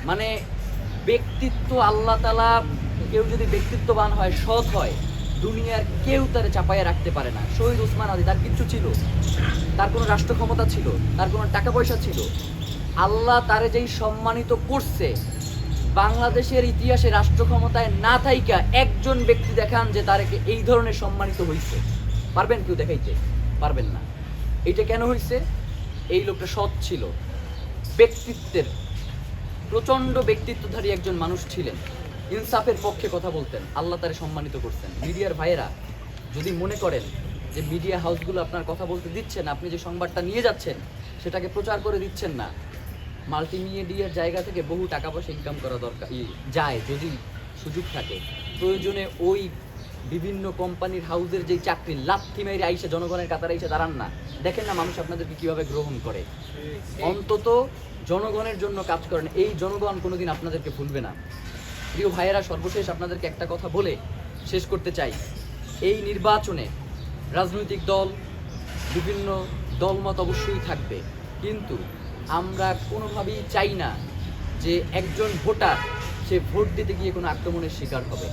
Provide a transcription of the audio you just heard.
মানে ব্যক্তিত্ব আল্লাহ তাআলা, কেউ যদি ব্যক্তিত্ববান হয়, সৎ হয়, দুনিয়ার কেউ তারে চাপাইয়া রাখতে পারে না। শহীদ ওসমান আলী, তার কিচ্ছু ছিল, তার কোনো রাষ্ট্র ক্ষমতা ছিল, তার কোনো টাকা পয়সা ছিল, আল্লাহ তারে যেই সম্মানিত করছে, বাংলাদেশের ইতিহাসে রাষ্ট্র ক্ষমতায় না থাইকা একজন ব্যক্তি দেখান যে তারকে এই ধরনের সম্মানিত হইছে, পারবেন কেউ দেখাইতে? পারবেন না। এইটা কেন হইছে? এই লোকটা সৎ ছিল, ব্যক্তিত্বের প্রচণ্ড ব্যক্তিত্বধারী একজন মানুষ ছিলেন, ইনসাফের পক্ষে কথা বলতেন, আল্লাহ তারে সম্মানিত করতেন। মিডিয়ার ভাইয়েরা যদি মনে করেন যে মিডিয়া হাউসগুলো আপনার কথা বলতে দিচ্ছেন, আপনি যে সংবাদটা নিয়ে যাচ্ছেন সেটাকে প্রচার করে দিচ্ছেন না, মাল্টিমিডিয়ার জায়গা থেকে বহু টাকা পয়সা ইনকাম করা দরকার যায় যদি সুযোগ থাকে। প্রয়োজনে ওই বিভিন্ন কোম্পানির হাউসের যেই চাকরি লাথি মেরে আইসা জনগণের কাতারে এসে দাঁড়ান না, দেখেন না মানুষ আপনাদেরকে কিভাবে গ্রহণ করে। অন্তত জনগণের জন্য কাজ করেন, এই জনগণ কোনোদিন আপনাদেরকে ভুলবে না। প্রিয় ভাইয়েরা, সর্বশেষ আপনাদেরকে একটা কথা বলে শেষ করতে চাই। এই নির্বাচনে রাজনৈতিক দল, বিভিন্ন দলমত অবশ্যই থাকবে, কিন্তু আমরা কোনোভাবেই চাই না যে একজন ভোটার সে ভোট দিতে গিয়ে কোনো আক্রমণের শিকার হবে।